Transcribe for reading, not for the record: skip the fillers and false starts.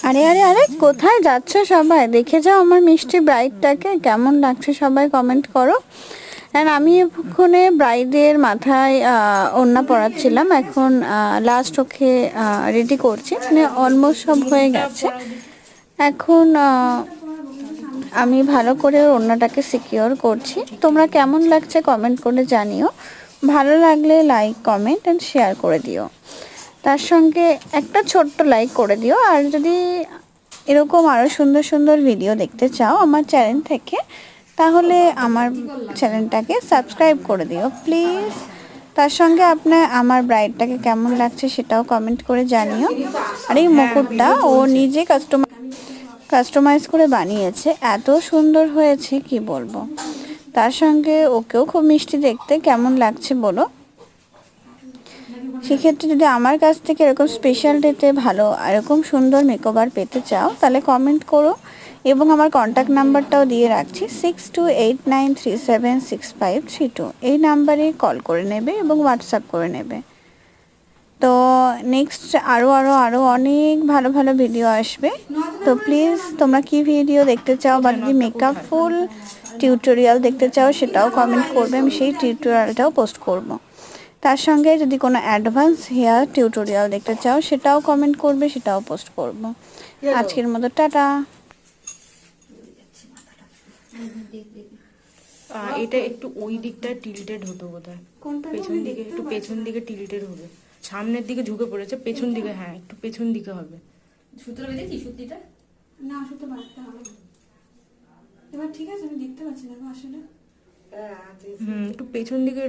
আরে আরে আরে, কোথায় যাচ্ছ সবাই? দেখে যাও আমার মিষ্টি ব্রাইডটাকে, কেমন লাগছে সবাই কমেন্ট করো। আর আমি এক্ষণে ব্রাইডের মাথায় ওড়না পরাচ্ছিলাম, এখন লাস্ট ওকে রেডি করছি, মানে অলমোস্ট সব হয়ে গেছে। এখন আমি ভালো করে ওড়নাটাকে সিকিওর করছি। তোমরা কেমন লাগছে কমেন্ট করে জানিও, ভালো লাগলে লাইক কমেন্ট অ্যান্ড শেয়ার করে দিও, তার সঙ্গে একটা ছোট্ট লাইক করে দিও। আর যদি এরকম আরও সুন্দর সুন্দর ভিডিও দেখতে চাও আমার চ্যানেল থেকে, তাহলে আমার চ্যানেলটাকে সাবস্ক্রাইব করে দিও প্লিজ। তার সঙ্গে আপনার আমার ব্রাইডটাকে কেমন লাগছে সেটাও কমেন্ট করে জানিও। আর এই মুকুটটা ও নিজে কাস্টমাইজ করে বানিয়েছে, এত সুন্দর হয়েছে কি বলবো। তার সঙ্গে ওকেও খুব মিষ্টি দেখতে, কেমন লাগছে বলো। সেক্ষেত্রে যদি আমার কাছ থেকে এরকম স্পেশাল ডেতে ভালো এরকম সুন্দর মেকওভার পেতে চাও, তাহলে কমেন্ট করো। এবং আমার কন্ট্যাক্ট নাম্বারটাও দিয়ে রাখছি 6289376532, এই নাম্বারে কল করে নেবে এবং হোয়াটসঅ্যাপ করে নেবে। তো নেক্সট আরও অনেক ভালো ভালো ভিডিও আসবে। তো প্লিজ তোমরা কি ভিডিও দেখতে চাও, বা যদি মেকআপ ফুল টিউটোরিয়াল দেখতে চাও সেটাও কমেন্ট করবে, আমি সেই টিউটোরিয়ালটাও পোস্ট করব। তার সঙ্গে যদি কোনো অ্যাডভান্স হেয়ার টিউটোরিয়াল দেখতে চাও সেটাও কমেন্ট করবে, সেটাও পোস্ট করব। আজকের মতো টাটা। এটা একটু ওই দিকটা টিল্টেড হতো বোধহয়, পেছন দিকে একটু পেছন দিকে টিল্টেড হবে, সামনের দিকে ঝুঁকে পড়েছে, পেছন দিকে হ্যাঁ একটু পেছন দিকে হবে। সুতোটা বেঁধেছি সুতিটা? না, সুতো বাঁধতে হবে। এবার ঠিক আছে, আমি দেখতে পাচ্ছি না আসলে। একটু পেছন দিকে